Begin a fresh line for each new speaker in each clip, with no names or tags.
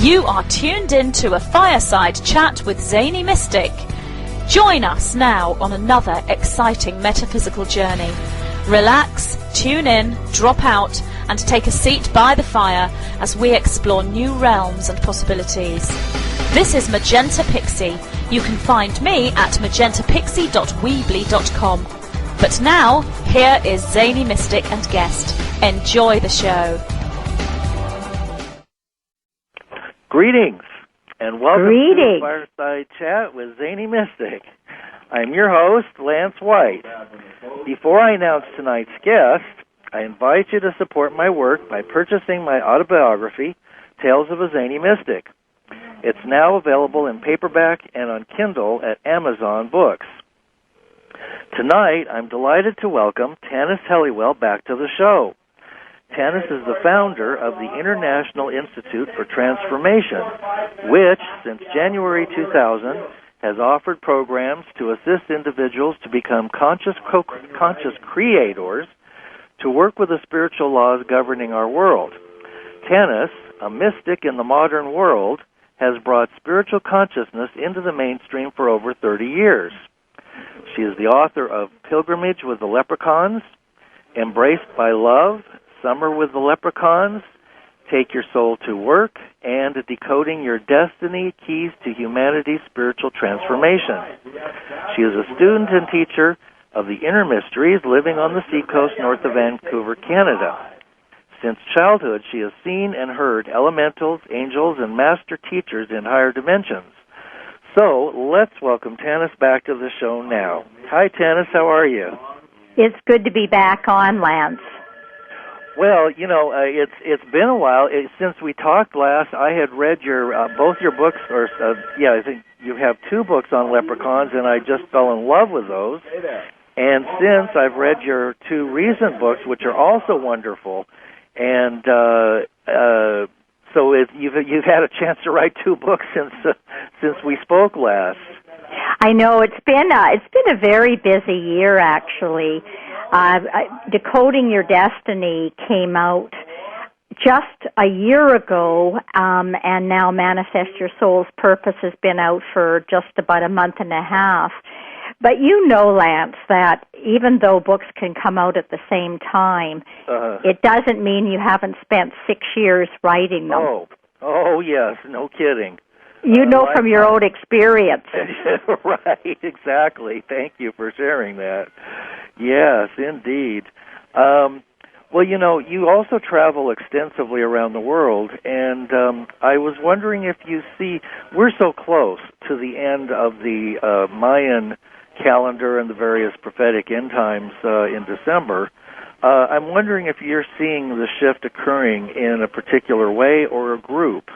You are tuned in to a Fireside chat with Zany Mystic. Join us now on another exciting metaphysical journey. Relax, tune in, drop out, and take a seat by the fire as we explore new realms and possibilities. This is Magenta Pixie. You can find me at magentapixie.weebly.com. But now, here is Zany Mystic and guest. Enjoy the show.
Greetings, and welcome to Fireside Chat with Zany Mystic. I'm your host, Lance White. Before I announce tonight's guest, I invite you to support my work by purchasing my autobiography, Tales of a Zany Mystic. It's now available in paperback and on Kindle at Amazon Books. Tonight, I'm delighted to welcome Tanis Helliwell back to the show. Tanis is the founder of the International Institute for Transformation, which, since January 2000, has offered programs to assist individuals to become conscious creators, to work with the spiritual laws governing our world. Tanis, a mystic in the modern world, has brought spiritual consciousness into the mainstream for over 30 years. She is the author of Pilgrimage with the Leprechauns, Embraced by Love, Summer with the Leprechauns, Take Your Soul to Work, and Decoding Your Destiny, Keys to Humanity's Spiritual Transformation. She is a student and teacher of the Inner Mysteries, living on the seacoast north of Vancouver, Canada. Since childhood, she has seen and heard elementals, angels, and master teachers in higher dimensions. So, let's welcome Tanis back to the show now. Hi, Tanis, how are you?
It's good to be back on, Lance.
Well, it's been a while since we talked last. I had read your both your books, I think you have two books on leprechauns, and I just fell in love with those. And since I've read your two recent books, which are also wonderful, and so you've had a chance to write two books since we spoke last.
I know it's been a very busy year, actually. Decoding Your Destiny came out just a year ago, and now Manifest Your Soul's Purpose has been out for just about a month and a half. But you know, Lance, that even though books can come out at the same time, it doesn't mean you haven't spent 6 years writing them.
Oh yes, no kidding.
You know from your own experience.
Right, exactly. Thank you for sharing that. Yes, indeed. Well, you also travel extensively around the world, and I was wondering if you see, we're so close to the end of the Mayan calendar and the various prophetic end times in December. I'm wondering if you're seeing the shift occurring in a particular way or a group.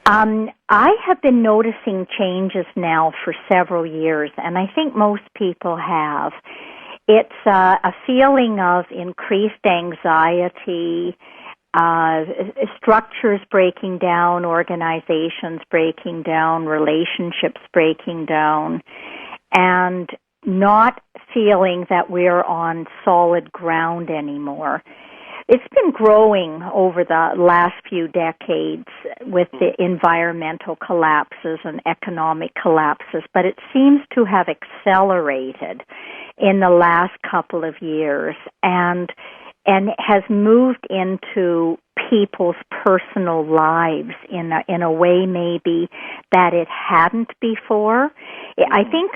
I have been noticing changes now for several years, and I think most people have. It's a feeling of increased anxiety, structures breaking down, organizations breaking down, relationships breaking down, and not feeling that we're on solid ground anymore. It's been growing over the last few decades with the environmental collapses and economic collapses, but it seems to have accelerated in the last couple of years and has moved into people's personal lives in a way maybe that it hadn't before. I think,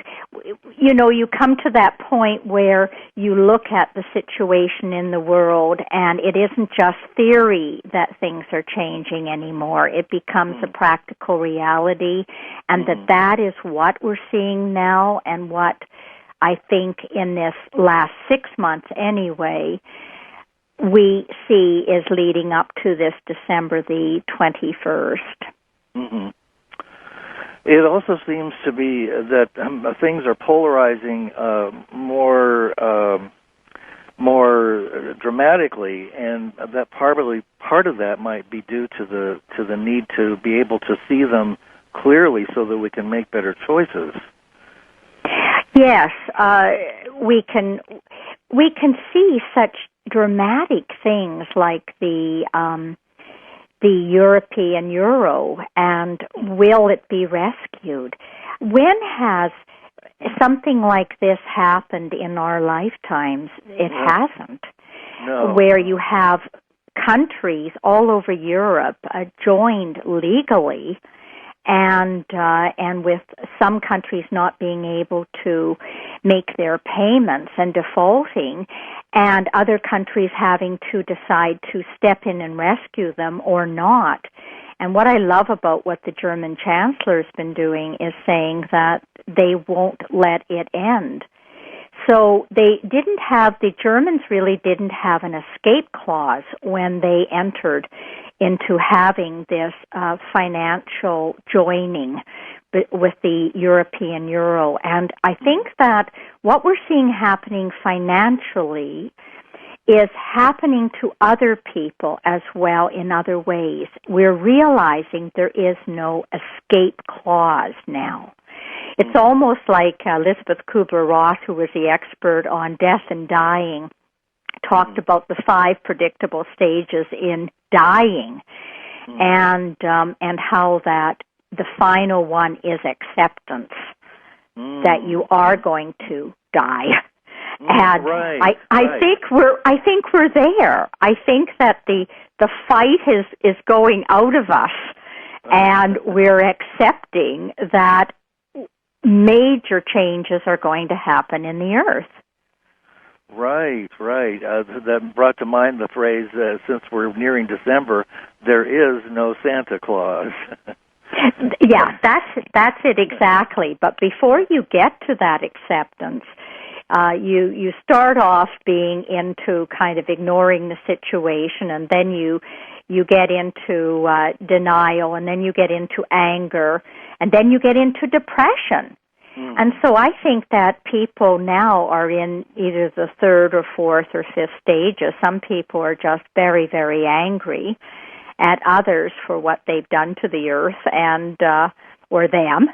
you come to that point where you look at the situation in the world and it isn't just theory that things are changing anymore. It becomes a practical reality, and that is what we're seeing now, and what I think in this last 6 months anyway, we see is leading up to this December the 21st.
Mm-hmm. It also seems to be that things are polarizing more dramatically, and that part of that might be due to the need to be able to see them clearly so that we can make better choices.
Yes, we can see such dramatic things like the the European euro, and will it be rescued? When has something like this happened in our lifetimes? It hasn't.
No.
Where you have countries all over Europe joined legally, and with some countries not being able to make their payments and defaulting, and other countries having to decide to step in and rescue them or not. And what I love about what the German Chancellor's been doing is saying that they won't let it end. So the Germans really didn't have an escape clause when they entered into having this financial joining with the European euro. And I think that what we're seeing happening financially is happening to other people as well in other ways. We're realizing there is no escape clause now. It's almost like Elizabeth Kubler-Ross, who was the expert on death and dying, talked about the 5 predictable stages in dying, and how that the final one is acceptance, that you are going to die. And I think we're there. I think that the fight is going out of us, and we're accepting that major changes are going to happen in the earth.
Right. That brought to mind the phrase, since we're nearing December, there is no Santa Claus.
Yeah, that's it exactly. But before you get to that acceptance, you start off being into kind of ignoring the situation, and then you get into denial, and then you get into anger, and then you get into depression. And so I think that people now are in either the 3rd or 4th or 5th stages. Some people are just very, very angry at others for what they've done to the earth and or them.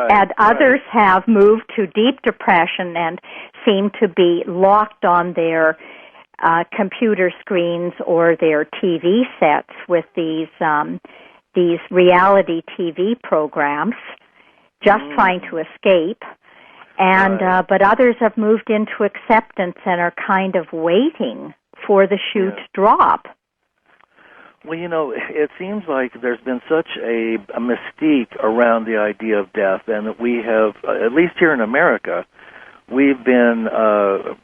And others have moved to deep depression and seem to be locked on their computer screens or their TV sets with these reality TV programs, just trying to escape. And but others have moved into acceptance and are kind of waiting for the shoe to drop.
Well, it seems like there's been such a mystique around the idea of death, and that we have, at least here in America, we've been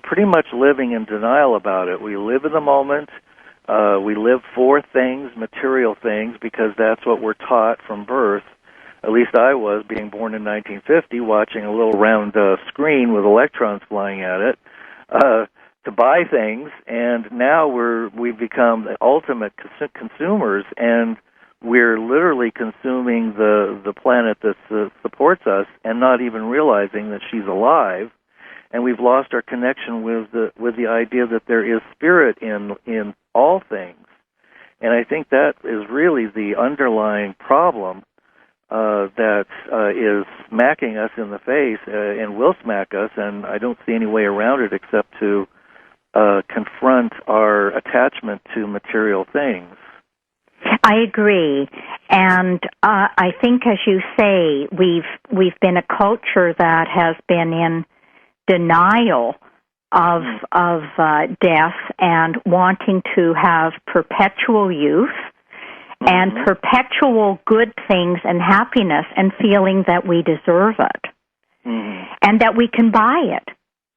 pretty much living in denial about it. We live in the moment. We live for things, material things, because that's what we're taught from birth. At least I was, being born in 1950, watching a little round screen with electrons flying at it, to buy things, and now we've become the ultimate consumers, and we're literally consuming the planet that supports us, and not even realizing that she's alive, and we've lost our connection with the idea that there is spirit in all things, and I think that is really the underlying problem that is smacking us in the face and will smack us, and I don't see any way around it except to confront our attachment to material things.
I agree, and I think, as you say, we've been a culture that has been in denial of death and wanting to have perpetual youth and perpetual good things and happiness, and feeling that we deserve it and that we can buy it.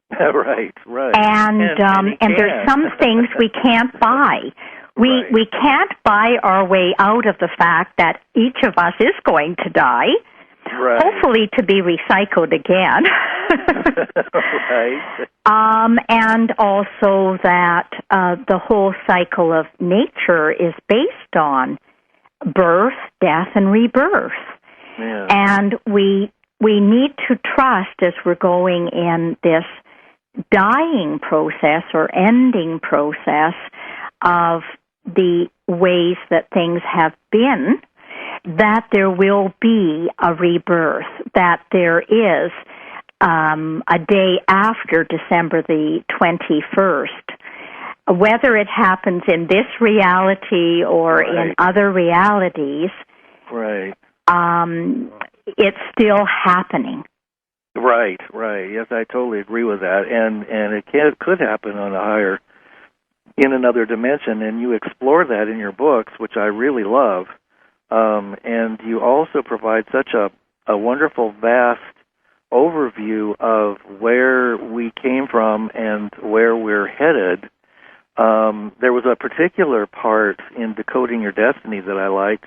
Right.
And there's some things we can't buy. We can't buy our way out of the fact that each of us is going to die, hopefully to be recycled again. And also that the whole cycle of nature is based on birth, death, and rebirth. Yeah. And we need to trust, as we're going in this dying process or ending process of the ways that things have been, that there will be a rebirth, that there is a day after December the 21st, whether it happens in this reality or in other realities, it's still happening.
Right. Yes, I totally agree with that. And it could happen on a higher, in another dimension, and you explore that in your books, which I really love. And you also provide such a wonderful, vast overview of where we came from and where we're headed. There was a particular part in Decoding Your Destiny that I liked,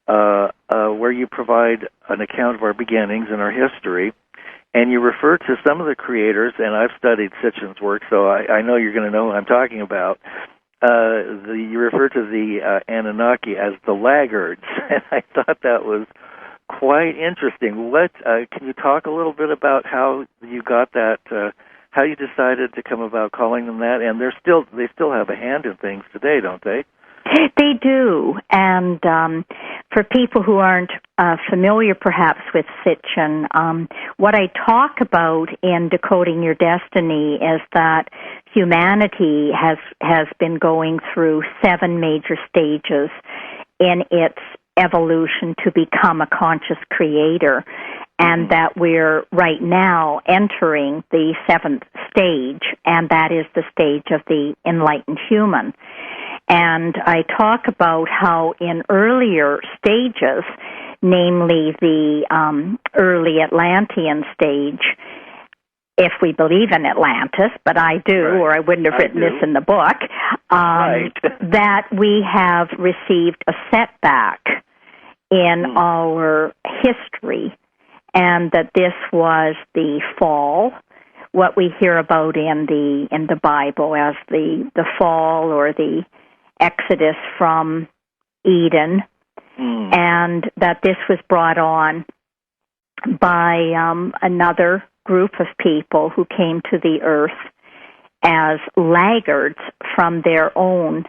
where you provide an account of our beginnings and our history, and you refer to some of the creators, and I've studied Sitchin's work, so I know you're going to know what I'm talking about. You refer to the Anunnaki as the laggards, and I thought that was quite interesting. Can you talk a little bit about how you got that, how you decided to come about calling them that? And they still have a hand in things today, don't they?
They do, and for people who aren't familiar perhaps with Sitchin, what I talk about in Decoding Your Destiny is that humanity has been going through 7 major stages in its evolution to become a conscious creator, and that we're right now entering the 7th stage, and that is the stage of the enlightened human. And I talk about how in earlier stages, namely the early Atlantean stage, if we believe in Atlantis, but I do, or I wouldn't have written this in the book, that we have received a setback in our history, and that this was the fall, what we hear about in the Bible as the fall or the Exodus from Eden, and that this was brought on by another group of people who came to the earth as laggards from their own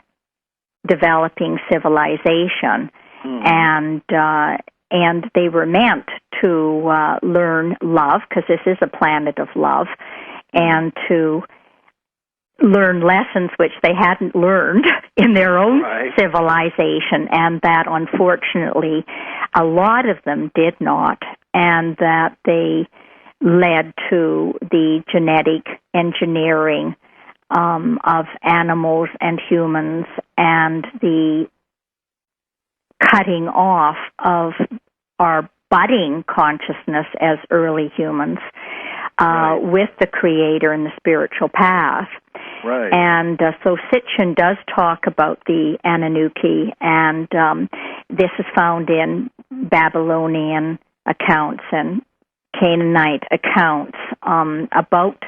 developing civilization, and they were meant to learn love, because this is a planet of love, and to learn lessons which they hadn't learned in their own civilization, and that unfortunately a lot of them did not, and that they led to the genetic engineering of animals and humans, and the cutting off of our budding consciousness as early humans with the Creator and the spiritual path. And so Sitchin does talk about the Anunnaki, and this is found in Babylonian accounts and Canaanite accounts about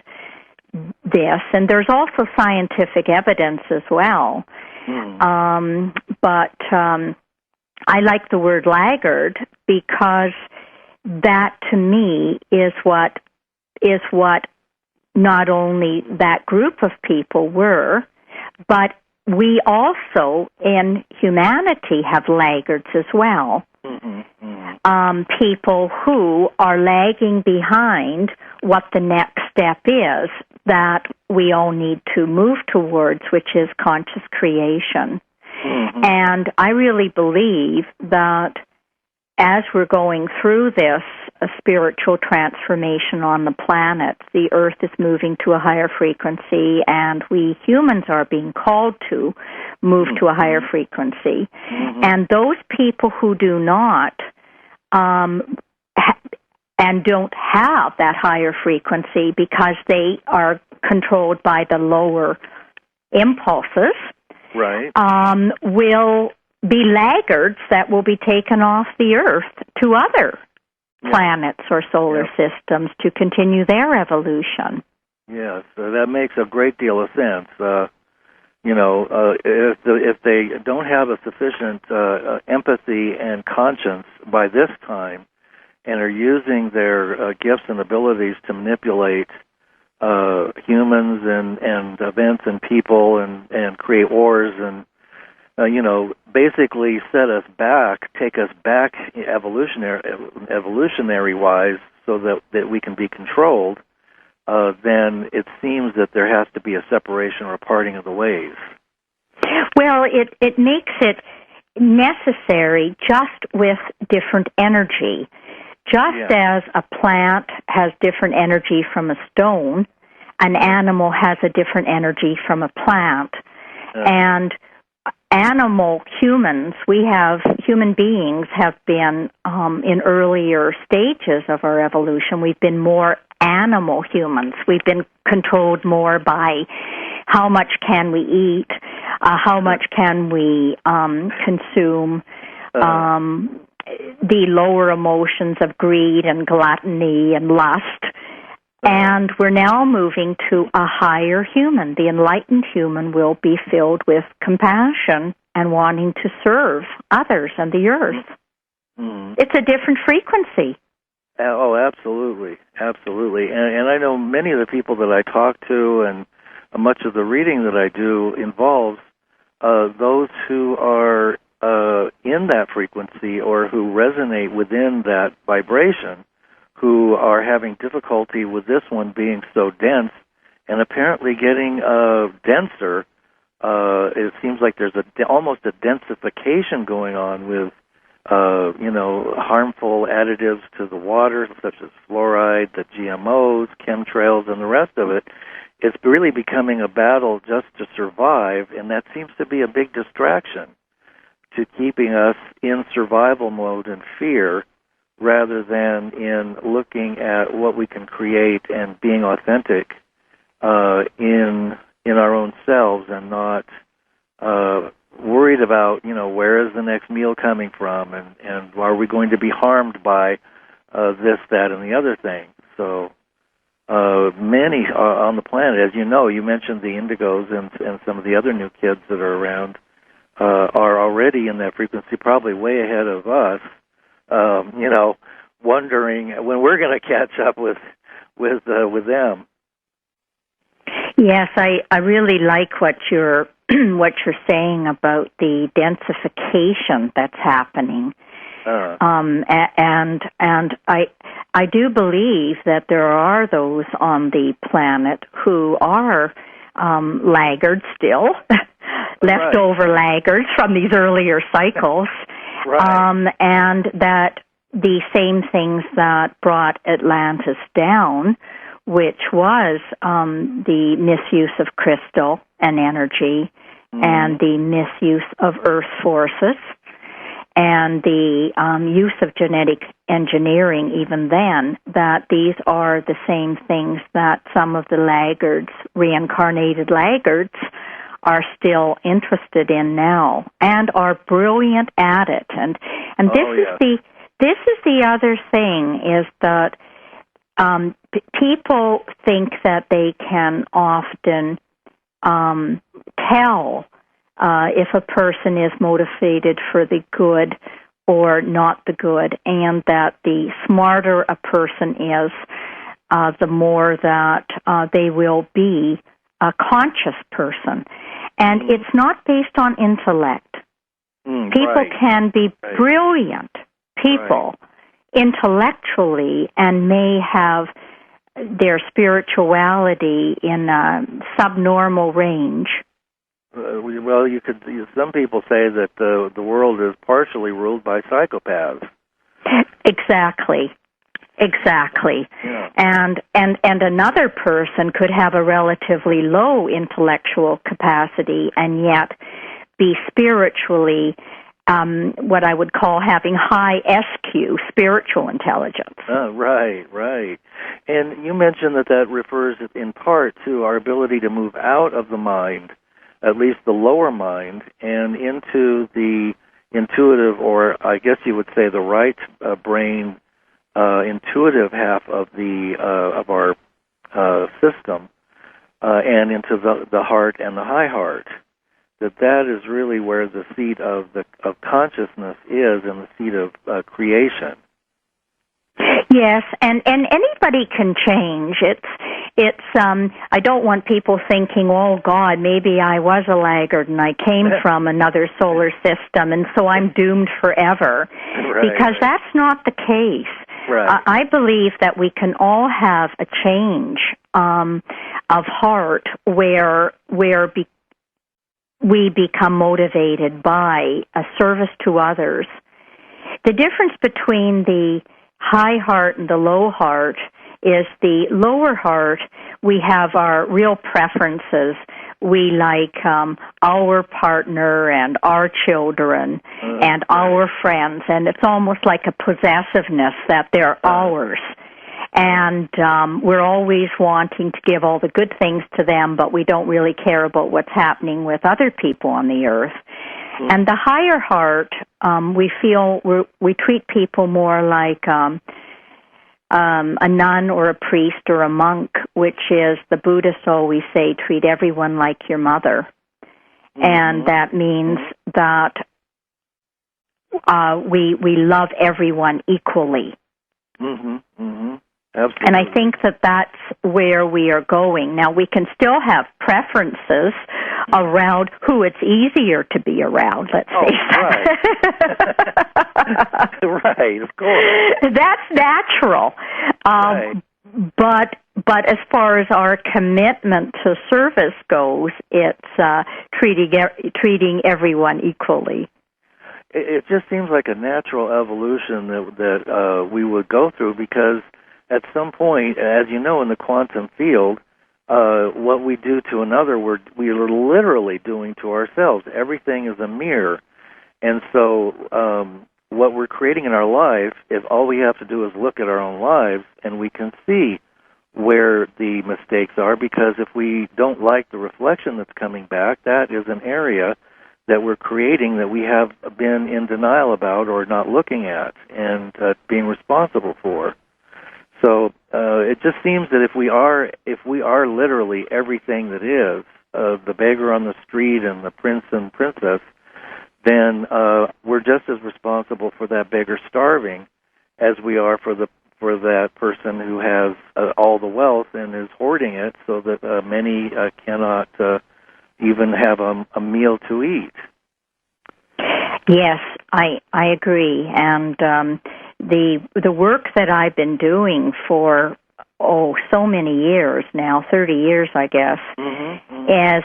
this, and there's also scientific evidence as well. But I like the word laggard because that, to me, is what not only that group of people were, but we also in humanity have laggards as well. People who are lagging behind what the next step is that we all need to move towards, which is conscious creation. And I really believe that as we're going through this spiritual transformation on the planet, the Earth is moving to a higher frequency, and we humans are being called to move to a higher frequency. And those people who do not and don't have that higher frequency because they are controlled by the lower impulses, will be laggards that will be taken off the Earth to other planets or solar systems to continue their evolution.
Yes, that makes a great deal of sense. If they don't have a sufficient empathy and conscience by this time, and are using their gifts and abilities to manipulate humans and events and people and create wars and basically set us back, take us back evolutionary wise, so that we can be controlled, then it seems that there has to be a separation or a parting of the ways.
Well, it makes it necessary just with different energy. Just as a plant has different energy from a stone, an animal has a different energy from a plant. And human beings have been, in earlier stages of our evolution, we've been more animal humans. We've been controlled more by how much can we eat, how much can we consume, the lower emotions of greed and gluttony and lust. And we're now moving to a higher human. The enlightened human will be filled with compassion and wanting to serve others and the earth. It's a different frequency.
Oh, absolutely, absolutely. And I know many of the people that I talk to, and much of the reading that I do involves those who are in that frequency or who resonate within that vibration, who are having difficulty with this one being so dense and apparently getting denser. It seems like there's almost a densification going on with harmful additives to the water, such as fluoride, the GMOs, chemtrails, and the rest of it. It's really becoming a battle just to survive, and that seems to be a big distraction to keeping us in survival mode and fear, rather than in looking at what we can create and being authentic in our own selves, and not worried about, where is the next meal coming from, and are we going to be harmed by this, that, and the other thing. So many on the planet, as you know, you mentioned the indigos and some of the other new kids that are around, are already in that frequency, probably way ahead of us, wondering when we're going to catch up with them.
Yes, I really like what you're saying about the densification that's happening. And I do believe that there are those on the planet who are laggards still, leftover laggards from these earlier cycles, and that the same things that brought Atlantis down, which was the misuse of crystal and energy, and the misuse of earth forces, and the use of genetic engineering even then, that these are the same things that some of the laggards, reincarnated laggards, are still interested in now and are brilliant at it. And this is the other thing, is that people think that they can often tell if a person is motivated for the good or not the good, and that the smarter a person is, the more that they will be a conscious person. And it's not based on intellect. People can be brilliant people intellectually and may have their spirituality in a subnormal range.
Well, some people say that the world is partially ruled by psychopaths.
Exactly. Yeah. And another person could have a relatively low intellectual capacity and yet be spiritually what I would call having high SQ, spiritual intelligence.
Right. And you mentioned that refers in part to our ability to move out of the mind, at least the lower mind, and into the intuitive, or I guess you would say the right brain, intuitive half of our system, and into the heart and the high heart. That is really where the seat of consciousness is, and the seat of creation.
Yes, and anybody can change. It's I don't want people thinking, oh God, maybe I was a laggard and I came from another solar system and so I'm doomed forever. Because that's not the case. I believe that we can all have a change of heart where we become motivated by a service to others. The difference between the high heart and the low heart is the lower heart, we have our real preferences. We like our partner and our children and our friends, and it's almost like a possessiveness that they're ours. And we're always wanting to give all the good things to them, but we don't really care about what's happening with other people on the earth. And the higher heart, we feel we treat people more like a nun or a priest or a monk, which is, the Buddhists always say, treat everyone like your mother. And that means that we love everyone equally.
Absolutely.
And I think that that's where we are going. Now, we can still have preferences around who it's easier to be around, let's say.
Right. Right, of course.
That's natural.
Right.
But as far as our commitment to service goes, it's treating everyone equally.
It just seems like a natural evolution that we would go through, because at some point, as you know, in the quantum field, what we do to another, we are literally doing to ourselves. Everything is a mirror. And so what we're creating in our life, if all we have to do is look at our own lives, and we can see where the mistakes are, because if we don't like the reflection that's coming back, that is an area that we're creating that we have been in denial about or not looking at and being responsible for. So it just seems that if we are literally everything that is, the beggar on the street and the prince and princess, then we're just as responsible for that beggar starving as we are for that person who has all the wealth and is hoarding it, so that many cannot even have a meal to eat.
Yes, I agree, and the work that I've been doing for so many years now, 30 years I guess, is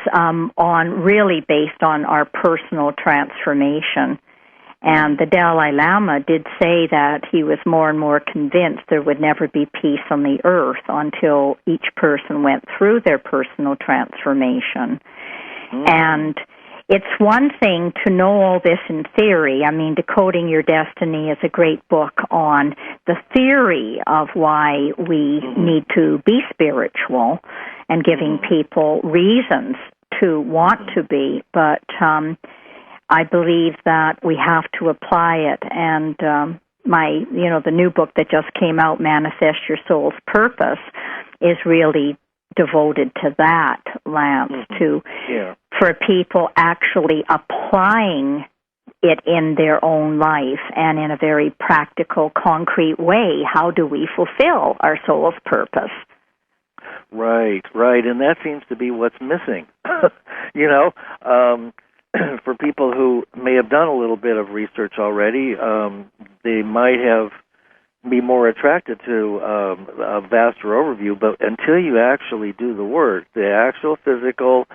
on really based on our personal transformation. And the Dalai Lama did say that he was more and more convinced there would never be peace on the earth until each person went through their personal transformation. And it's one thing to know all this in theory. I mean, Decoding Your Destiny is a great book on the theory of why we need to be spiritual and giving people reasons to want to be. But I believe that we have to apply it. And the new book that just came out, Manifest Your Soul's Purpose, is really devoted to that, Lance, for people actually applying it in their own life and in a very practical, concrete way. How do we fulfill our soul's purpose?
Right, and that seems to be what's missing. For people who may have done a little bit of research already, they might be more attracted to a vaster overview, but until you actually do the work, the actual physical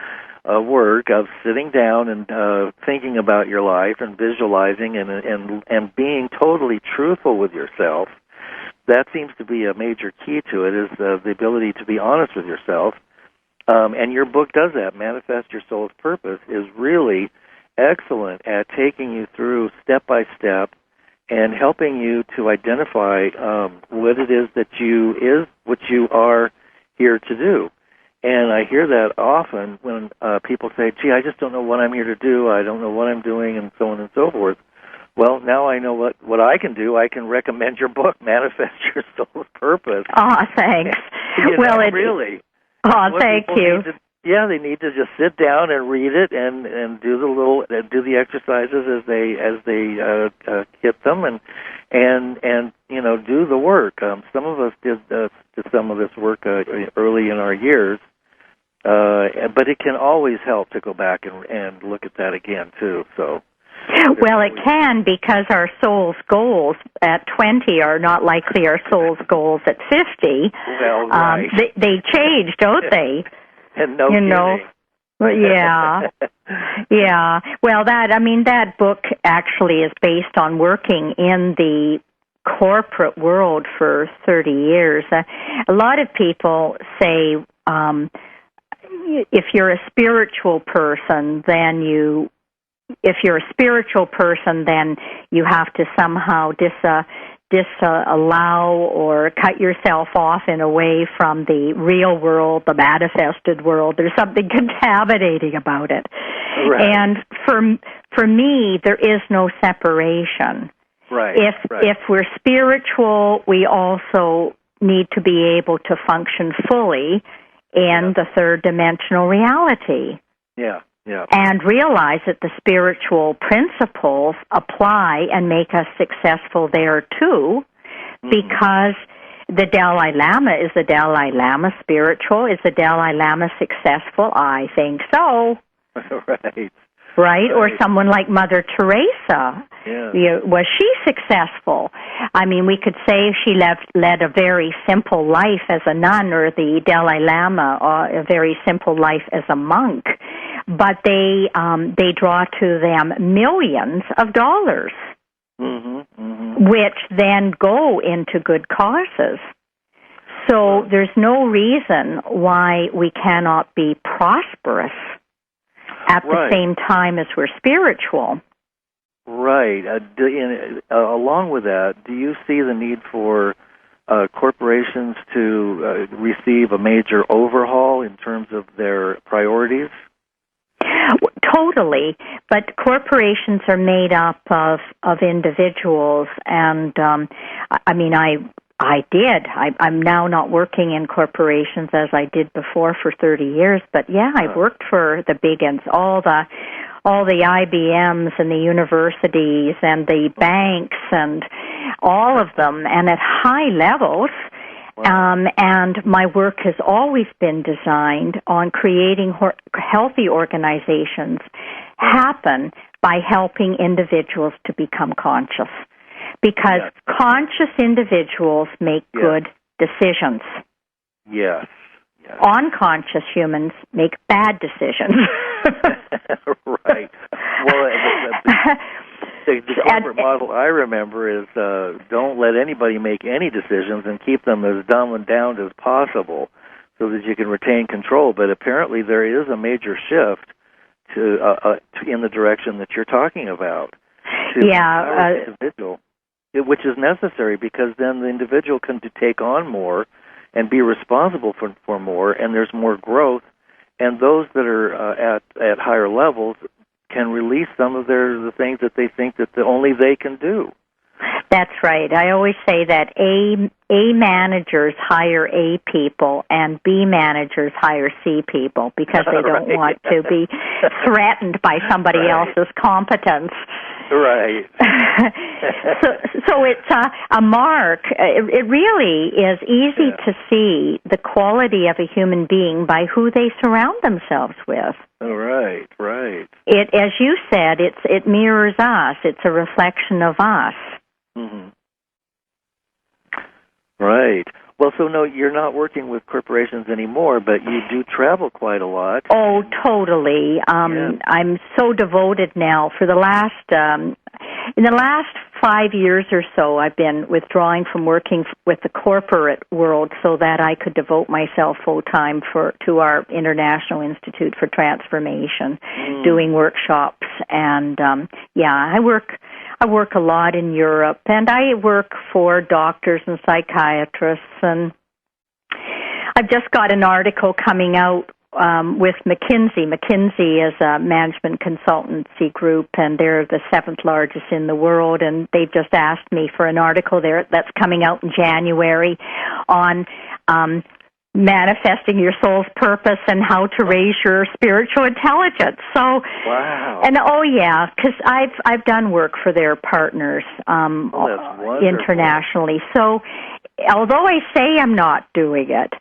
work of sitting down and thinking about your life and visualizing and being totally truthful with yourself, that seems to be a major key to it, is the ability to be honest with yourself. And your book does that. Manifest Your Soul's Purpose is really excellent at taking you through step by step and helping you to identify what it is what you are here to do. And I hear that often when people say, gee, I just don't know what I'm here to do, I don't know what I'm doing, and so on and so forth. Well, now I know what I can do. I can recommend your book, Manifest Your Soul's Purpose.
Oh, thanks.
Really.
Oh, thank you.
They need to just sit down and read it and do the exercises as they hit them and do the work. Some of us did some of this work early in our years, but it can always help to go back and look at that again too. So
Well, it can, because our soul's goals at 20 are not likely our soul's goals at 50.
Well, right.
They change, don't they?
And no kidding.
Well, yeah. Yeah. Well, that book actually is based on working in the corporate world for 30 years. A lot of people say if you're a spiritual person, then you have to somehow disallow or cut yourself off in a way from the real world, the manifested world. There's something contaminating about it.
Right.
And for me, there is no separation.
Right.
If we're spiritual, we also need to be able to function fully in the third dimensional reality.
Yeah. Yeah.
And realize that the spiritual principles apply and make us successful there too, because the Dalai Lama, is the Dalai Lama spiritual? Is the Dalai Lama successful? I think so. Right? Or someone like Mother Teresa.
Yeah.
Was she successful? I mean, we could say she led a very simple life as a nun, or the Dalai Lama, a very simple life as a monk. But they draw to them millions of dollars, which then go into good causes. So there's no reason why we cannot be prosperous at the same time as we're spiritual.
Right. Along with that, do you see the need for corporations to receive a major overhaul in terms of their priorities?
Totally, but corporations are made up of individuals, and I'm now not working in corporations as I did before for 30 years, but yeah, I've worked for the big ones, all the IBMs and the universities and the banks and all of them, and at high levels. And my work has always been designed on creating healthy organizations happen by helping individuals to become conscious. Because conscious individuals make good decisions. Yes. Unconscious humans make bad decisions.
Right. Well, the corporate model I remember is don't let anybody make any decisions and keep them as dumb and down as possible so that you can retain control. But apparently there is a major shift to in the direction that you're talking about. The individual, which is necessary, because then the individual can take on more and be responsible for more, and there's more growth. And those that are at higher levels can release some of the things that they think that only they can do.
That's right. I always say that A managers hire A people and B managers hire C people, because they don't want to be threatened by somebody else's competence.
Right.
So it's a mark. It really is easy to see the quality of a human being by who they surround themselves with.
Right.
It, as you said, it mirrors us. It's a reflection of us.
Mm-hmm. Right. Well, so no, you're not working with corporations anymore, but you do travel quite a lot.
Oh, totally. I'm so devoted now. For the last, in the last 5 years or so, I've been withdrawing from working with the corporate world so that I could devote myself full time to our International Institute for Transformation, doing workshops, and I work a lot in Europe, and I work for doctors and psychiatrists, and I've just got an article coming out with McKinsey. McKinsey is a management consultancy group, and they're the 7th largest in the world, and they've just asked me for an article there that's coming out in January on manifesting your soul's purpose and how to raise your spiritual intelligence. So,
wow.
And because I've done work for their partners internationally. So, although I say I'm not doing it,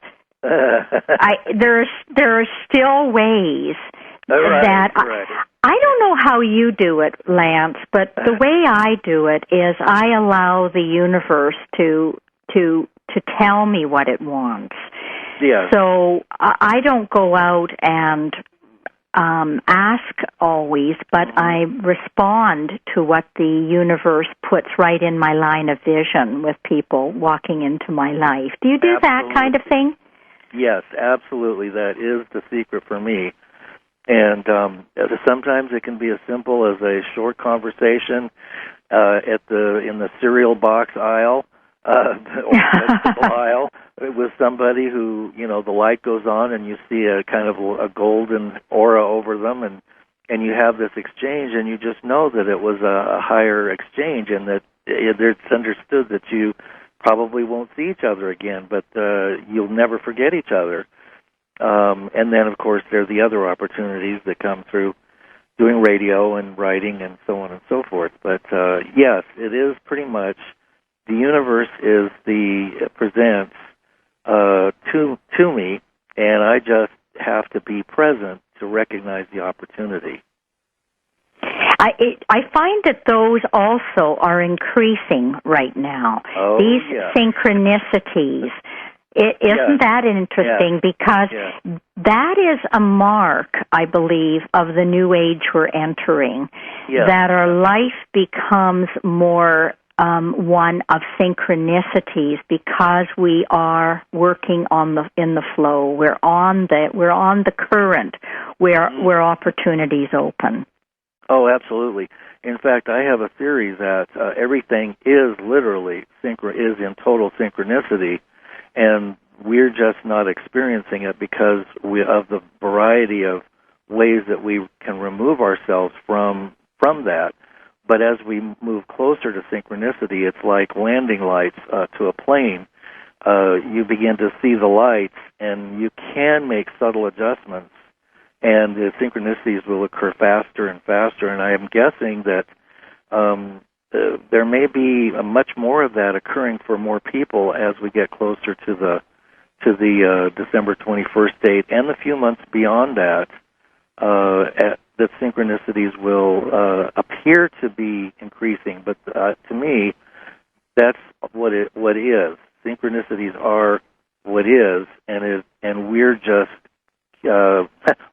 there are still ways that I don't know how you do it, Lance, but the way I do it is I allow the universe to tell me what it wants.
Yeah.
So I don't go out and ask always, but I respond to what the universe puts right in my line of vision with people walking into my life. Do you do that kind of thing?
Yes, absolutely. That is the secret for me. And sometimes it can be as simple as a short conversation in the cereal box aisle or vegetable aisle with somebody who, the light goes on and you see a kind of a golden aura over them, and you have this exchange, and you just know that it was a higher exchange, and that it's understood that you probably won't see each other again, but you'll never forget each other. And then, of course, there are the other opportunities that come through doing radio and writing and so on and so forth. But yes, it is pretty much the universe presents to me, and I just have to be present to recognize the opportunity.
I find that those also are increasing right now.
Oh,
these
yeah.
synchronicities. Isn't that interesting? Because that is a mark, I believe, of the new age we're entering, that our life becomes more one of synchronicities because we are working in the flow. We're on the current where opportunities open.
Oh, absolutely. In fact, I have a theory that everything is literally is in total synchronicity, and we're just not experiencing it because of the variety of ways that we can remove ourselves from that. But as we move closer to synchronicity, it's like landing lights to a plane. You begin to see the lights, and you can make subtle adjustments, and the synchronicities will occur faster and faster. And I am guessing that there may be much more of that occurring for more people as we get closer to the December 21st date, and the few months beyond that. That synchronicities will appear to be increasing, but to me, that's what is. Synchronicities are what is, and we're just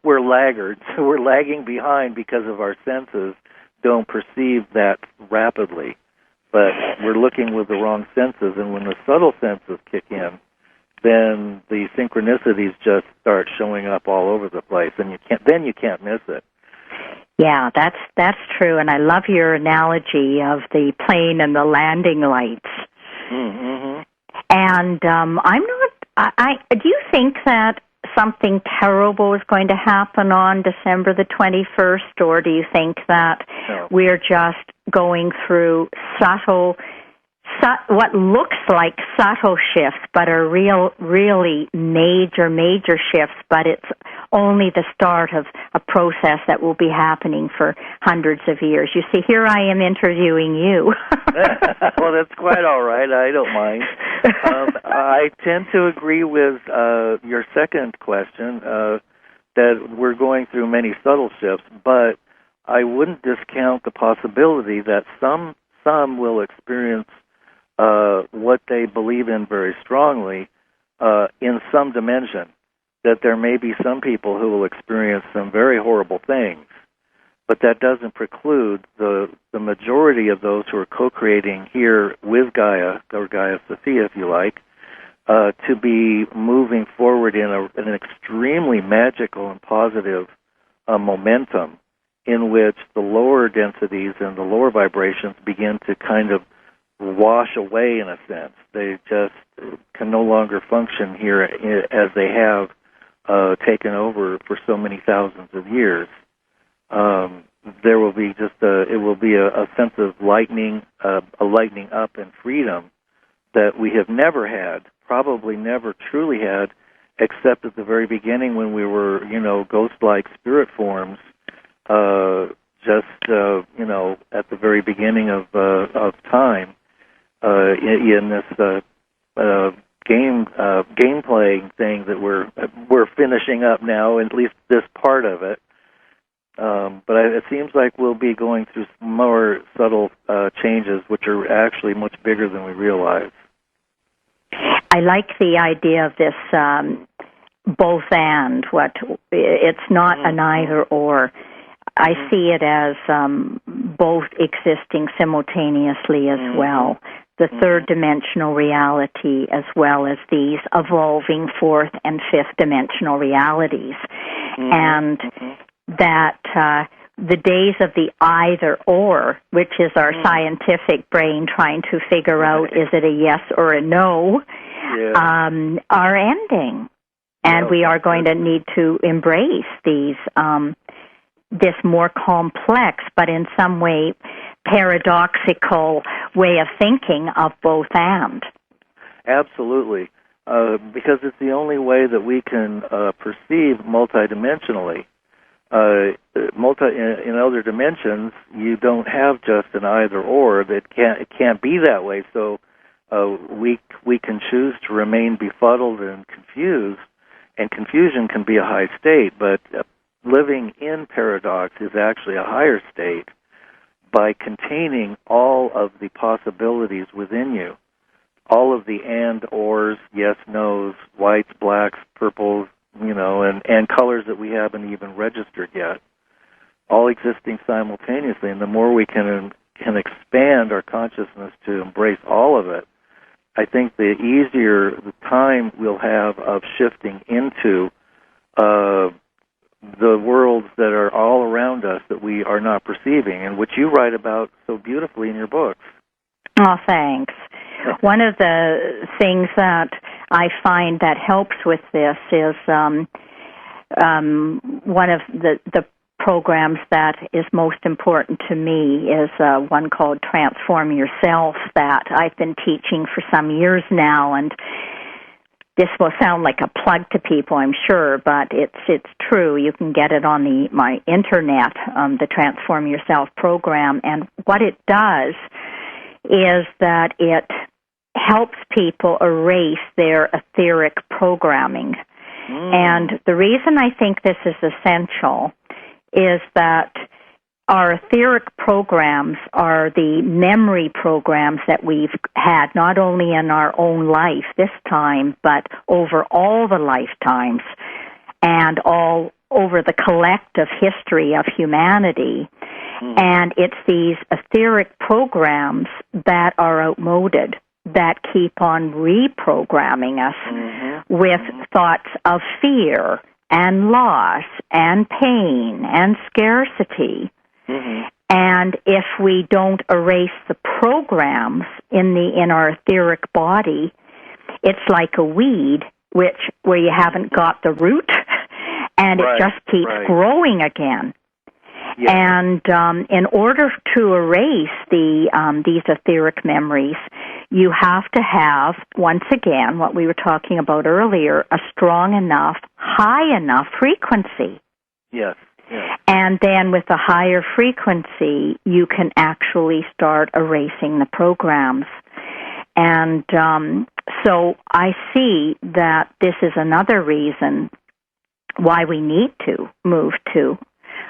we're laggards. We're lagging behind because of our senses don't perceive that rapidly. But we're looking with the wrong senses, and when the subtle senses kick in, then the synchronicities just start showing up all over the place, and you can't miss it.
Yeah, that's true, and I love your analogy of the plane and the landing lights.
Mm-hmm.
And do you think that something terrible is going to happen on December the 21st, or do you think that we're just going through what looks like subtle shifts, but are really major shifts, but it's only the start of a process that will be happening for hundreds of years? You see, here I am interviewing you.
Well, that's quite all right. I don't mind. I tend to agree with your second question, that we're going through many subtle shifts, but I wouldn't discount the possibility that some will experience what they believe in very strongly in some dimension, that there may be some people who will experience some very horrible things, but that doesn't preclude the majority of those who are co-creating here with Gaia, or Gaia Sophia, if you like, to be moving forward in an extremely magical and positive momentum in which the lower densities and the lower vibrations begin to kind of wash away, in a sense. They just can no longer function here as they have taken over for so many thousands of years. There will be a sense of lightening up and freedom that we have never had, probably never truly had, except at the very beginning when we were, ghost-like spirit forms, at the very beginning of time. In this game playing thing that we're finishing up now, at least this part of it. But it seems like we'll be going through more subtle changes, which are actually much bigger than we realize.
I like the idea of this both and. It's not an either or. I see it as both existing simultaneously as well. The third dimensional reality as well as these evolving fourth and fifth dimensional realities. And that the days of the either or, which is our scientific brain trying to figure out is it a yes or a no, are ending. And we are going to need to embrace these this more complex, but in some way paradoxical way of thinking of both and. Absolutely.
Because it's the only way that we can perceive multidimensionally. In other dimensions, you don't have just an either or. It can't be that way. So we can choose to remain befuddled and confused, and confusion can be a high state. But living in paradox is actually a higher state by containing all of the possibilities within you, all of the and, ors, yes, nos, whites, blacks, purples, and colors that we haven't even registered yet, all existing simultaneously. And the more we can expand our consciousness to embrace all of it, I think the easier the time we'll have of shifting into the worlds that are all around us that we are not perceiving, and which you write about so beautifully in your books.
Oh, thanks. One of the things that I find that helps with this is one of the programs that is most important to me is one called Transform Yourself that I've been teaching for some years now, and this will sound like a plug to people, I'm sure, but it's true. You can get it on my internet, the Transform Yourself program, and what it does is that it helps people erase their etheric programming. And the reason I think this is essential is that our etheric programs are the memory programs that we've had, not only in our own life this time, but over all the lifetimes and all over the collective history of humanity. And it's these etheric programs that are outmoded, that keep on reprogramming us with thoughts of fear and loss and pain and scarcity. And if we don't erase the programs in our etheric body, it's like a weed where you haven't got the root, and it just keeps growing again. And in order to erase these etheric memories, you have to have, once again, what we were talking about earlier, a strong enough, high enough frequency.
Yes.
And then with a higher frequency, you can actually start erasing the programs. And so I see that this is another reason why we need to move to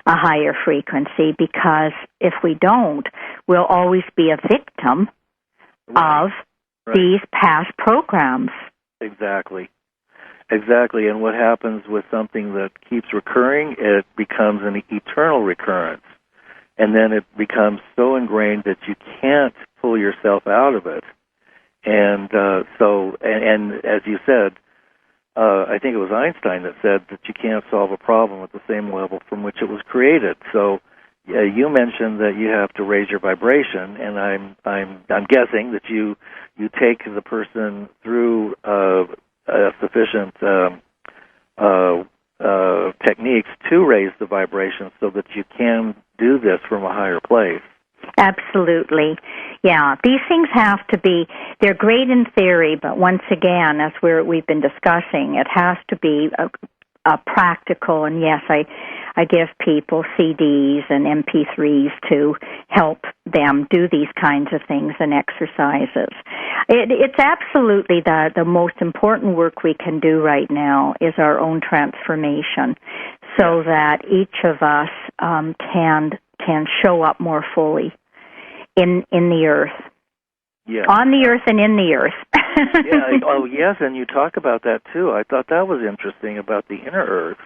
a higher frequency, because if we don't, we'll always be a victim of these past programs.
Exactly. And what happens with something that keeps recurring, it becomes an eternal recurrence. And then it becomes so ingrained that you can't pull yourself out of it. And and as you said, I think it was Einstein that said that you can't solve a problem at the same level from which it was created. So you mentioned that you have to raise your vibration, and I'm guessing that you take the person through sufficient techniques to raise the vibration so that you can do this from a higher place.
Absolutely. Yeah, these things have to be, they're great in theory, but once again, as we've been discussing, it has to be a practical, and yes, I give people CDs and MP3s to help them do these kinds of things and exercises. It's absolutely the most important work we can do right now is our own transformation, so that each of us can show up more fully in the earth.
Yeah.
On the earth and in the earth.
Yeah. Oh, yes, and you talk about that too. I thought that was interesting about the inner earth.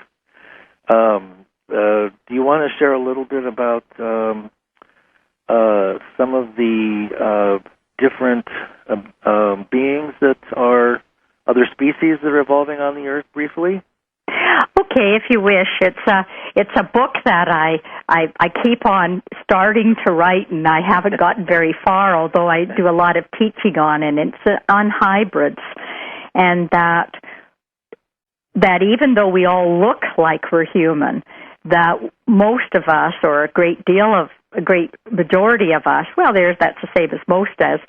Do you want to share a little bit about some of the different beings that are other species that are evolving on the earth briefly?
Okay, if you wish. It's a book that I keep on starting to write, and I haven't gotten very far, although I do a lot of teaching on it. It's on hybrids, and that even though we all look like we're human, that most of us, or a great majority of us, that's the same as most as,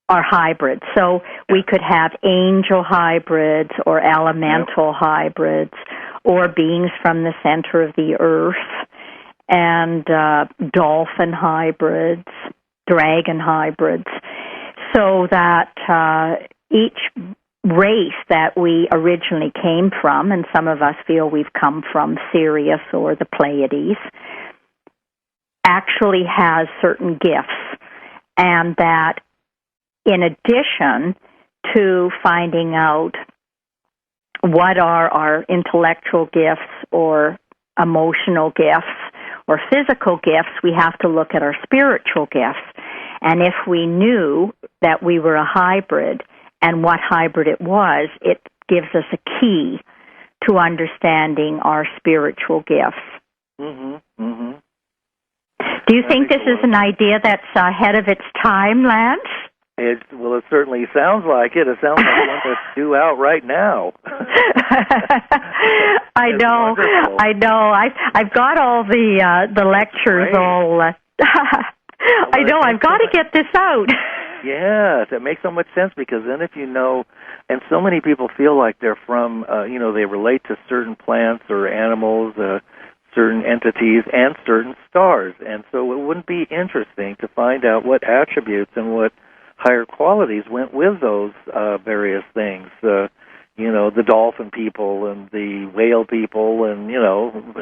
are hybrids. So we could have angel hybrids or elemental hybrids or beings from the center of the earth and dolphin hybrids, dragon hybrids, so that each race that we originally came from, and some of us feel we've come from Sirius or the Pleiades, actually has certain gifts, and that in addition to finding out what are our intellectual gifts or emotional gifts or physical gifts, we have to look at our spiritual gifts. And if we knew that we were a hybrid and what hybrid it was, it gives us a key to understanding our spiritual gifts.
Mm-hmm. Mm-hmm.
Do you think this is an idea that's ahead of its time, Lance?
It certainly sounds like it. It sounds like one that's due out right now.
I know.
Wonderful.
I know. I've got all the lectures all. I know. I've got to get this out.
Yes, it makes so much sense, because then if you know, and so many people feel like they're from, they relate to certain plants or animals, certain entities, and certain stars. And so it wouldn't be interesting to find out what attributes and what higher qualities went with those various things. The dolphin people and the whale people, and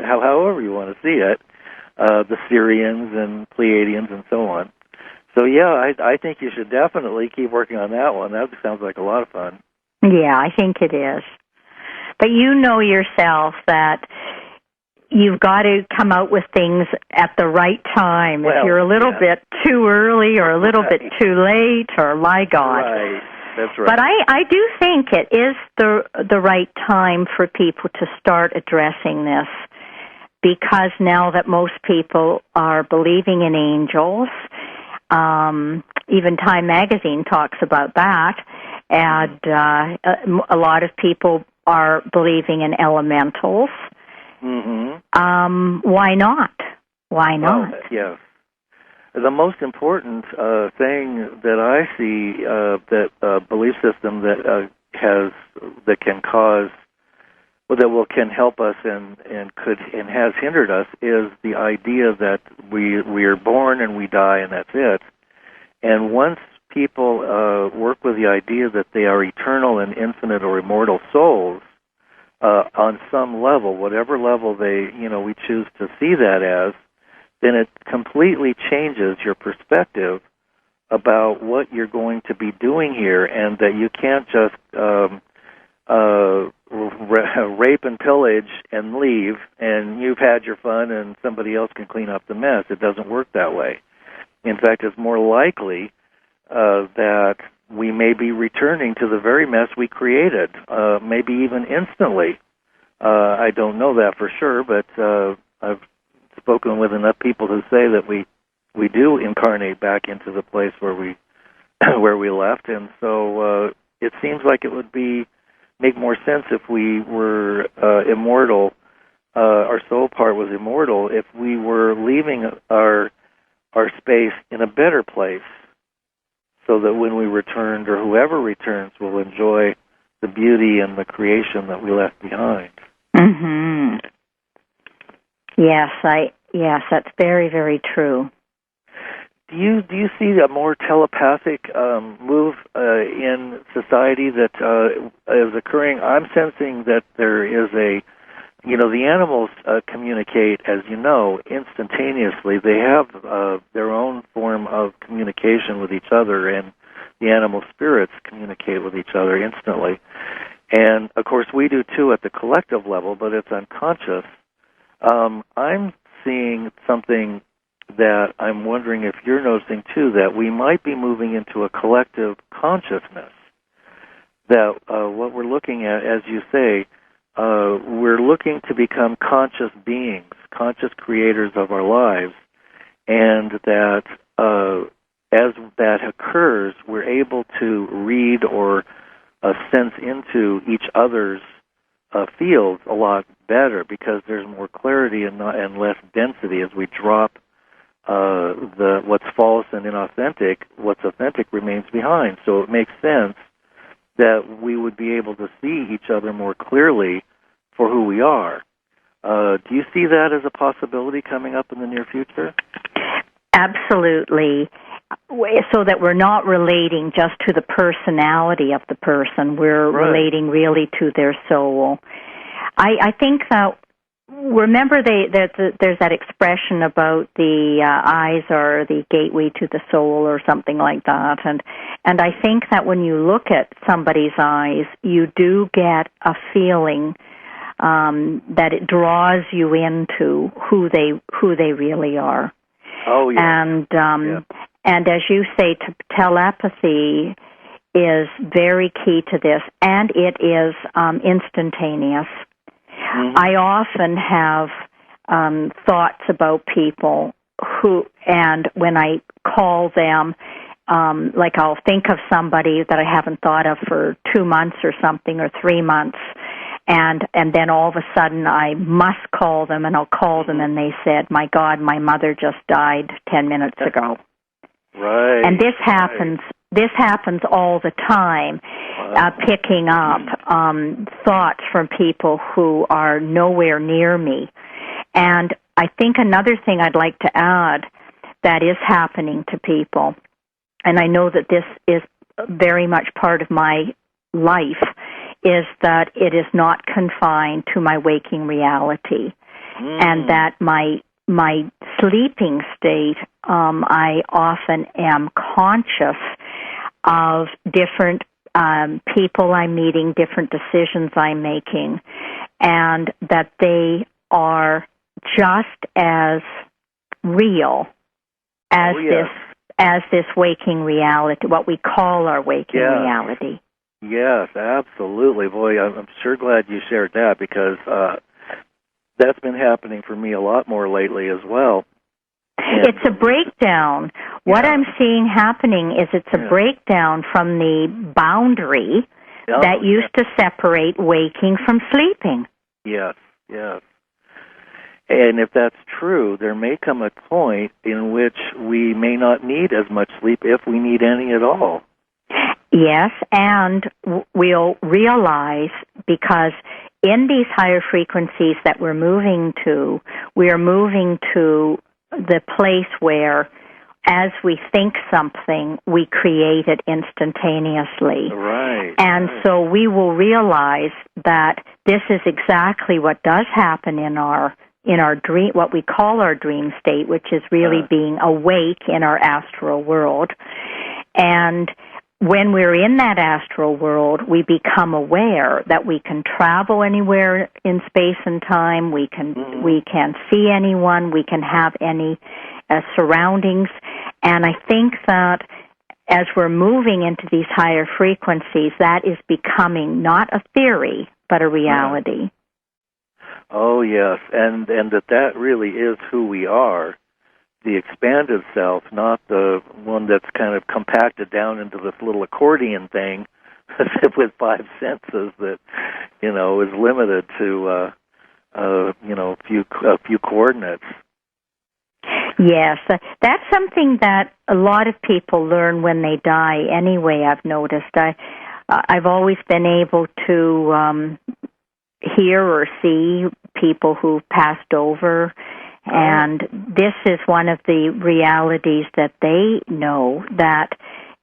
however you want to see it, the Syrians and Pleiadians and so on. So yeah, I think you should definitely keep working on that one. That sounds like a lot of fun.
Yeah, I think it is. But you know yourself that you've got to come out with things at the right time. If you're a little bit too early or a little bit too late, or my God.
Right. That's right.
But I do think it is the right time for people to start addressing this, because now that most people are believing in angels, even Time Magazine talks about that, and a lot of people are believing in elementals.
Mm-hmm.
Why not? Why not?
Yes. The most important thing that I see that belief system that can help us and has hindered us is the idea that we are born and we die and that's it. And once people work with the idea that they are eternal and infinite or immortal souls, on some level, whatever level we choose to see that as, then it completely changes your perspective about what you're going to be doing here, and that you can't just rape and pillage and leave, and you've had your fun and somebody else can clean up the mess. It doesn't work that way. In fact, it's more likely that we may be returning to the very mess we created, maybe even instantly. I don't know that for sure, but I've spoken with enough people who say that we do incarnate back into the place where we left, and so it seems like it would make more sense if we were immortal. Our soul part was immortal if we were leaving our space in a better place, so that when we returned, or whoever returns, will enjoy the beauty and the creation that we left behind.
Mm-hmm. Yes, that's very, very true.
Do you see a more telepathic move in society that is occurring? I'm sensing that there is the animals communicate, as you know, instantaneously. They have their own form of communication with each other, and the animal spirits communicate with each other instantly. And, of course, we do too at the collective level, but it's unconscious. I'm seeing something that I'm wondering if you're noticing too, that we might be moving into a collective consciousness. That what we're looking at, as you say, we're looking to become conscious beings, conscious creators of our lives, and that as that occurs, we're able to read or sense into each other's fields a lot better because there's more clarity and less density as we drop what's false and inauthentic. What's authentic remains behind. So it makes sense that we would be able to see each other more clearly for who we are. Do you see that as a possibility coming up in the near future?
Absolutely. So that we're not relating just to the personality of the person. We're relating really to their soul. I think that, remember there's that expression about the eyes are the gateway to the soul or something like that. And I think that when you look at somebody's eyes, you do get a feeling that it draws you into who they really are.
Oh, yeah.
And as you say, telepathy is very key to this, and it is instantaneous. Mm-hmm. I often have thoughts about people and when I call them, like I'll think of somebody that I haven't thought of for 2 months or something, or 3 months, and then all of a sudden I must call them, and I'll call them, and they said, "My God, my mother just died 10 minutes ago."
Right.
And this happens. This happens all the time. Picking up thoughts from people who are nowhere near me. And I think another thing I'd like to add that is happening to people, and I know that this is very much part of my life, is that it is not confined to my waking reality, and that my sleeping state, I often am conscious of different people I'm meeting, different decisions I'm making, and that they are just as real as this waking reality, what we call our waking reality.
Yes, absolutely. Boy, I'm sure glad you shared that, because that's been happening for me a lot more lately as well. And
it's a breakdown. What I'm seeing happening is it's a breakdown from the boundary that used to separate waking from sleeping.
Yes, yes. And if that's true, there may come a point in which we may not need as much sleep, if we need any at all.
Yes, and we'll realize, because in these higher frequencies that we're moving to, we are moving to the place where, as we think something, we create it instantaneously.
Right.
And so we will realize that this is exactly what does happen in our dream, what we call our dream state, which is really being awake in our astral world. And when we're in that astral world, we become aware that we can travel anywhere in space and time. We can see anyone. We can have any surroundings. And I think that as we're moving into these higher frequencies, that is becoming not a theory, but a reality.
Oh, yes, and that really is who we are. The expanded self, not the one that's kind of compacted down into this little accordion thing with 5 senses that, is limited to, a few coordinates.
Yes, that's something that a lot of people learn when they die anyway, I've noticed. I've always been able to hear or see people who've passed over, and this is one of the realities that they know, that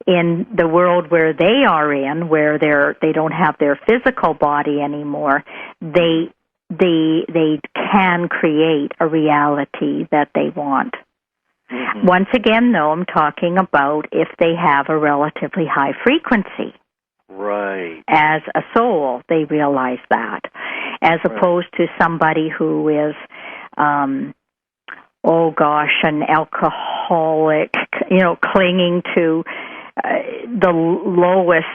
in the world where they are in, where they don't have their physical body anymore, they they can create a reality that they want. Mm-hmm. Once again, though, I'm talking about if they have a relatively high frequency.
Right.
As a soul, they realize that, as opposed to somebody who is, an alcoholic, clinging to the lowest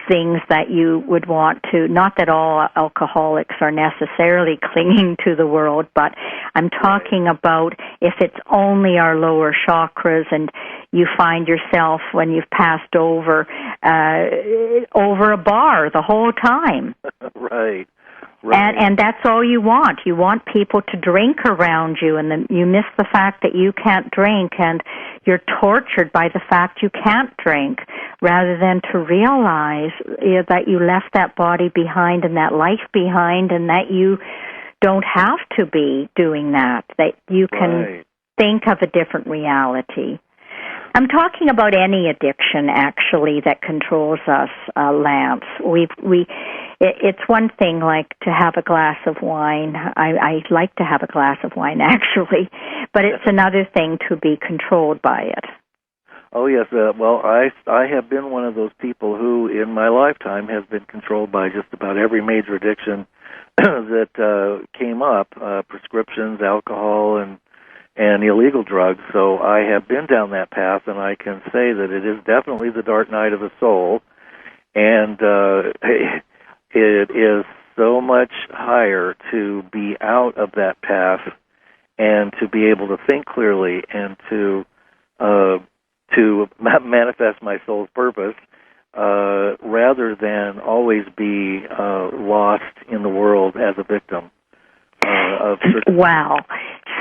things that you would want to, not that all alcoholics are necessarily clinging to the world, but I'm talking about if it's only our lower chakras and you find yourself when you've passed over a bar the whole time.
Right.
And that's all you want. You want people to drink around you, and then you miss the fact that you can't drink, and you're tortured by the fact you can't drink, rather than to realize that you left that body behind and that life behind, and that you don't have to be doing that you can think of a different reality. I'm talking about any addiction, actually, that controls us, Lance. It's one thing, like, to have a glass of wine. I like to have a glass of wine, actually, but it's another thing to be controlled by it.
Oh, yes. Well, I have been one of those people who, in my lifetime, has been controlled by just about every major addiction that came up, prescriptions, alcohol, and illegal drugs. So I have been down that path, and I can say that it is definitely the dark night of the soul, and it is so much higher to be out of that path and to be able to think clearly and to manifest my soul's purpose rather than always be lost in the world as a victim.
Wow.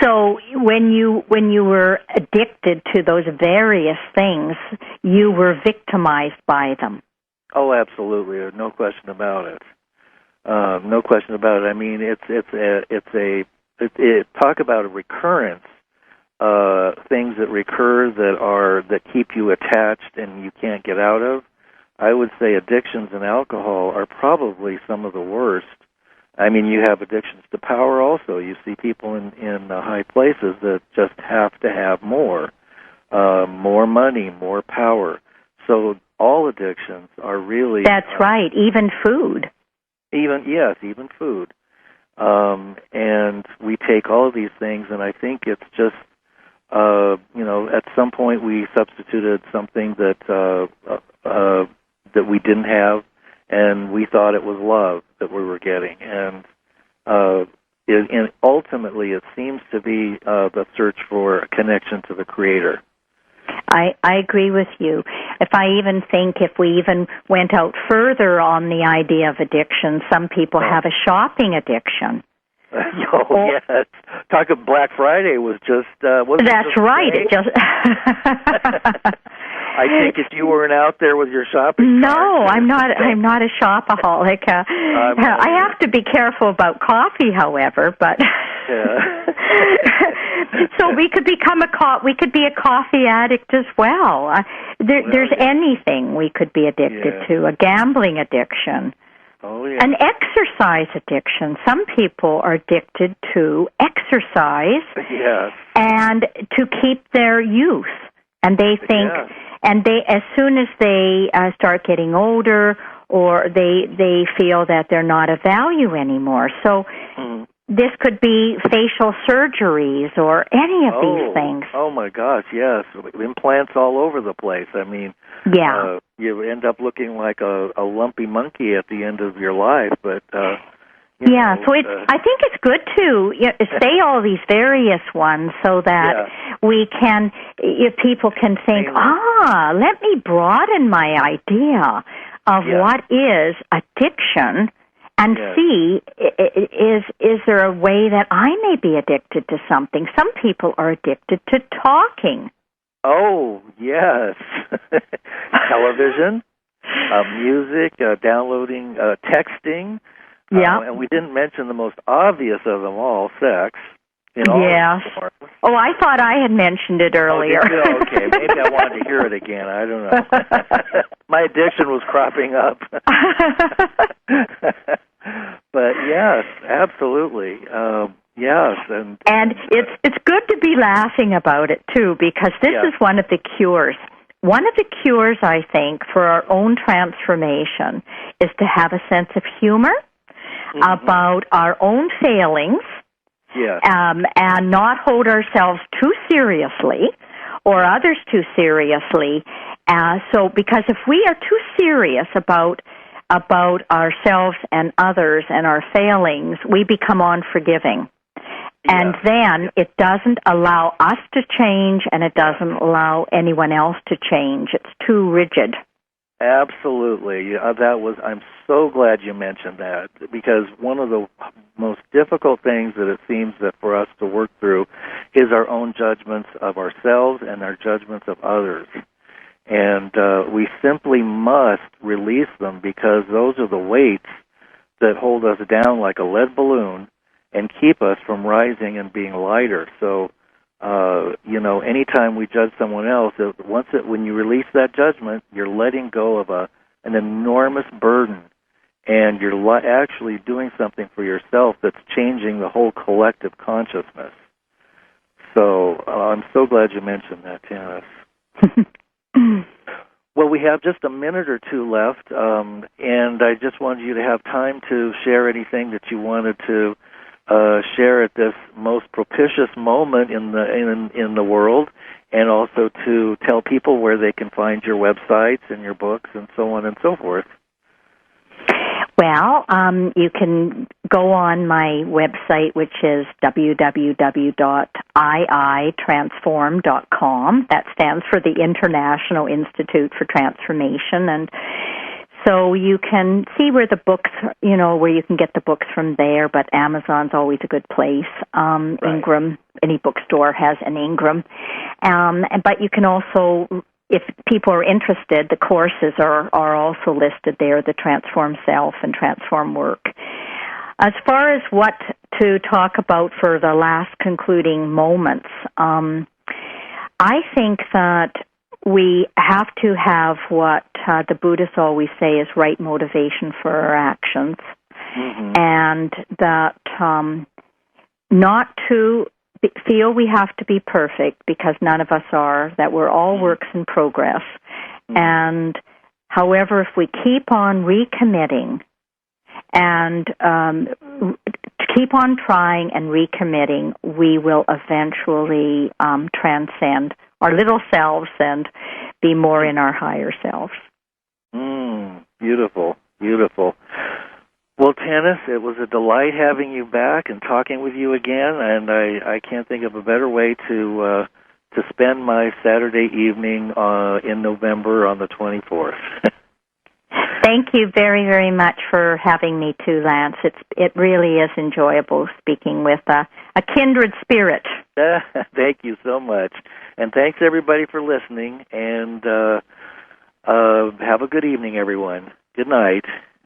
So when you were addicted to those various things, you were victimized by them.
Oh, absolutely. No question about it. No question about it. I mean, talk about a recurrence. Things that recur that keep you attached and you can't get out of. I would say addictions and alcohol are probably some of the worst. I mean, you have addictions to power also. You see people in high places that just have to have more money, more power. So all addictions are really...
That's right, even food.
Even food. And we take all of these things, and I think it's just, at some point we substituted something that we didn't have, and we thought it was love that we were getting. And ultimately it seems to be the search for a connection to the Creator.
I agree with you. If we even went out further on the idea of addiction, some people have a shopping addiction.
Yes. Talk of Black Friday was just...
That's right. It just...
I take it you weren't out there with your shopping
cart.
No,
I'm not a shopaholic. I have to be careful about coffee, however, but...
Yeah.
So we could be a coffee addict as well. There's anything we could be addicted to, a gambling addiction.
Oh, yeah.
An exercise addiction. Some people are addicted to exercise and to keep their youth. And they think, and they, as soon as they start getting older, or they feel that they're not of value anymore. So this could be facial surgeries or any of these things.
Oh my gosh, yes. Implants all over the place. I mean, you end up looking like a lumpy monkey at the end of your life, but so
I think it's good to say all these various ones so that we can, people can think, let me broaden my idea of what is addiction, and see, is there a way that I may be addicted to something? Some people are addicted to talking.
Oh, yes. Television, music, downloading, texting. And we didn't mention the most obvious of them all, sex.
Yes. Oh, I thought I had mentioned it earlier.
Oh, did you? Okay, maybe I wanted to hear it again. I don't know. My addiction was cropping up. But Yes, absolutely. Yes, and
it's good to be laughing about it too, because this is one of the cures. One of the cures, I think, for our own transformation is to have a sense of humor about our own failings, and not hold ourselves too seriously or others too seriously. So, because if we are too serious about ourselves and others and our failings, we become unforgiving. And then it doesn't allow us to change, and it doesn't allow anyone else to change. It's too rigid.
Absolutely. I'm so glad you mentioned that, because one of the most difficult things that it seems that for us to work through is our own judgments of ourselves and our judgments of others. And we simply must release them, because those are the weights that hold us down like a lead balloon and keep us from rising and being lighter. So, anytime we judge someone else, when you release that judgment, you're letting go of an enormous burden, and you're actually doing something for yourself that's changing the whole collective consciousness. So, I'm so glad you mentioned that, Tanis. Well, we have just a minute or two left, and I just wanted you to have time to share anything that you wanted to share at this most propitious moment in the world, and also to tell people where they can find your websites and your books and so on and so forth.
Well, you can go on my website, which is www.iitransform.com. That stands for the International Institute for Transformation, and so you can see where the books, where you can get the books from there, but Amazon's always a good place. Right. Ingram, any bookstore has an Ingram. But you can also, if people are interested, the courses are also listed there, the Transform Self and Transform Work. As far as what to talk about for the last concluding moments, I think that we have to have what the Buddhists always say is right motivation for our actions, and that not to feel we have to be perfect, because none of us are, that we're all works in progress. And however, if we keep on recommitting and keep on trying and recommitting, we will eventually transcend our little selves and be more in our higher selves.
Beautiful, beautiful. Well, Tanis, it was a delight having you back and talking with you again, and I can't think of a better way to spend my Saturday evening in November on the 24th.
Thank you very, very much for having me too, Lance. It really is enjoyable speaking with a kindred spirit.
Thank you so much. And thanks, everybody, for listening. And have a good evening, everyone. Good night.